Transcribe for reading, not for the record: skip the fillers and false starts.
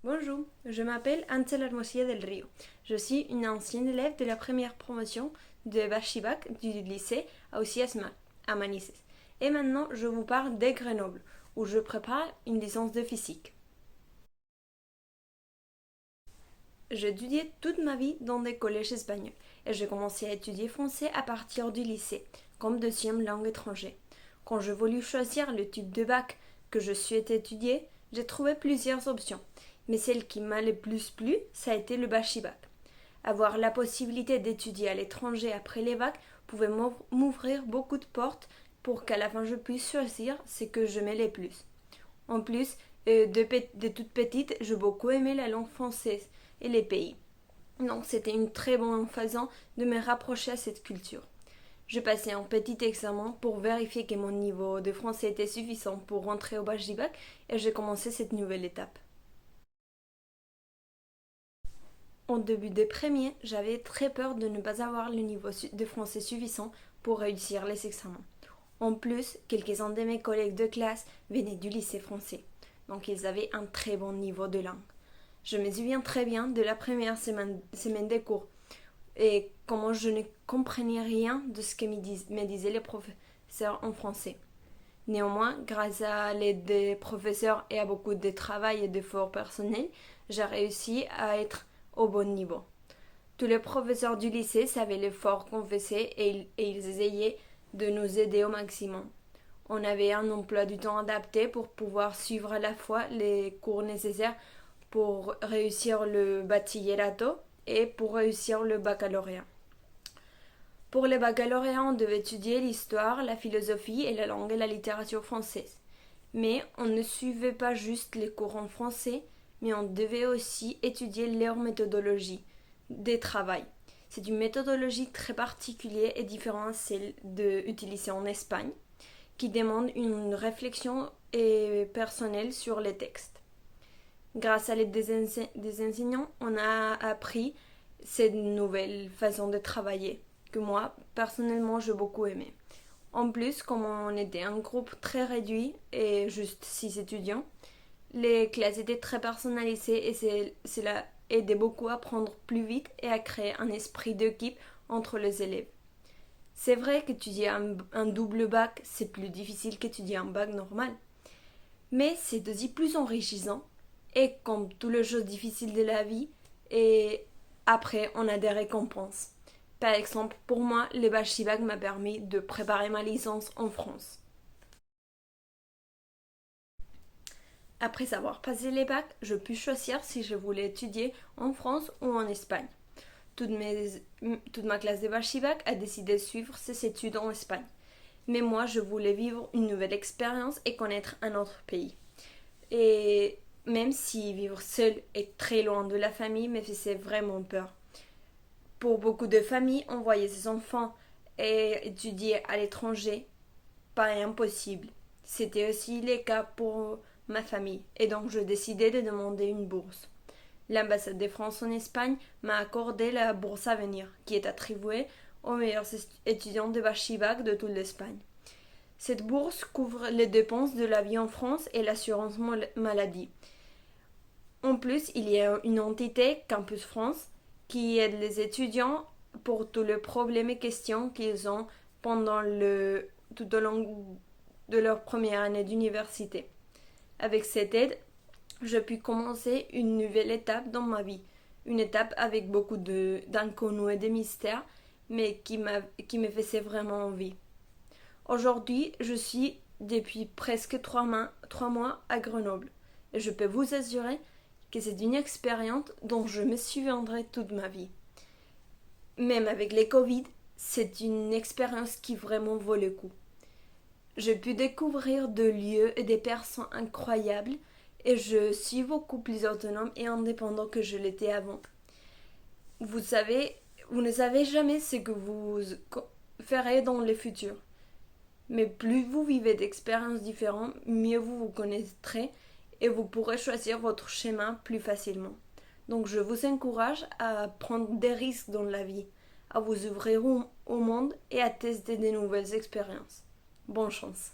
Bonjour, je m'appelle Ansel Hermosilla del Rio. Je suis une ancienne élève de la première promotion de Bachibac du lycée à Ausiasma, à Manises. Et maintenant, je vous parle de Grenoble, où je prépare une licence de physique. J'ai étudié toute ma vie dans des collèges espagnols et j'ai commencé à étudier français à partir du lycée, comme deuxième langue étrangère. Quand je voulus choisir le type de bac que je souhaitais étudier, j'ai trouvé plusieurs options, mais celle qui m'a le plus plu, ça a été le bachibac. Avoir la possibilité d'étudier à l'étranger après les bacs pouvait m'ouvrir beaucoup de portes pour qu'à la fin je puisse choisir ce que j'aimais le plus. En plus, de toute petite, j'ai beaucoup aimé la langue française et les pays. Donc c'était une très bonne façon de me rapprocher à cette culture. Je passais un petit examen pour vérifier que mon niveau de français était suffisant pour rentrer au bac et j'ai commencé cette nouvelle étape. Au début des premiers, j'avais très peur de ne pas avoir le niveau de français suffisant pour réussir les examens. En plus, quelques-uns de mes collègues de classe venaient du lycée français, donc ils avaient un très bon niveau de langue. Je me souviens très bien de la première semaine des cours et comment je ne comprenais rien de ce que me disaient les professeurs en français. Néanmoins, grâce à l'aide des professeurs et à beaucoup de travail et d'efforts personnels, j'ai réussi à être au bon niveau. Tous les professeurs du lycée savaient l'effort qu'on faisait et ils essayaient de nous aider au maximum. On avait un emploi du temps adapté pour pouvoir suivre à la fois les cours nécessaires pour réussir le bachillerato et pour réussir le baccalauréat. Pour le baccalauréat, on devait étudier l'histoire, la philosophie et la langue et la littérature française. Mais on ne suivait pas juste les cours en français, mais on devait aussi étudier leur méthodologie de travail. C'est une méthodologie très particulière et différente de celle utilisée en Espagne, qui demande une réflexion personnelle sur les textes. Grâce à l'aide des enseignants, on a appris cette nouvelle façon de travailler que moi, personnellement, j'ai beaucoup aimé. En plus, comme on était un groupe très réduit et juste 6 étudiants, les classes étaient très personnalisées et cela aidait beaucoup à apprendre plus vite et à créer un esprit d'équipe entre les élèves. C'est vrai qu'étudier un double bac, c'est plus difficile qu'étudier un bac normal, mais c'est aussi plus enrichissant et comme toutes les choses difficiles de la vie, et après on a des récompenses. Par exemple, pour moi, le bac m'a permis de préparer ma licence en France. Après avoir passé les bacs, je pus choisir si je voulais étudier en France ou en Espagne. Toute ma classe de bac a décidé de suivre ses études en Espagne. Mais moi, je voulais vivre une nouvelle expérience et connaître un autre pays. Et même si vivre seul et très loin de la famille me faisait vraiment peur. Pour beaucoup de familles, envoyer ses enfants et étudier à l'étranger paraît impossible. C'était aussi le cas pour ma famille et donc je décidai de demander une bourse. L'ambassade de France en Espagne m'a accordé la bourse à venir, qui est attribuée aux meilleurs étudiants de Bachibac de toute l'Espagne. Cette bourse couvre les dépenses de la vie en France et l'assurance maladie. En plus, il y a une entité, Campus France, qui aide les étudiants pour tous les problèmes et questions qu'ils ont tout au long de leur première année d'université. Avec cette aide, je puis commencer une nouvelle étape dans ma vie. Une étape avec beaucoup d'inconnus et de mystères, mais qui me faisait vraiment envie. Aujourd'hui, je suis depuis presque 3 mois à Grenoble. Et je peux vous assurer que c'est une expérience dont je me souviendrai toute ma vie. Même avec les Covid, c'est une expérience qui vraiment vaut le coup. J'ai pu découvrir de lieux et des personnes incroyables et je suis beaucoup plus autonome et indépendant que je l'étais avant. Vous savez, vous ne savez jamais ce que vous ferez dans le futur. Mais plus vous vivez d'expériences différentes, mieux vous vous connaîtrez et vous pourrez choisir votre chemin plus facilement. Donc je vous encourage à prendre des risques dans la vie, à vous ouvrir au monde et à tester de nouvelles expériences. Bonne chance.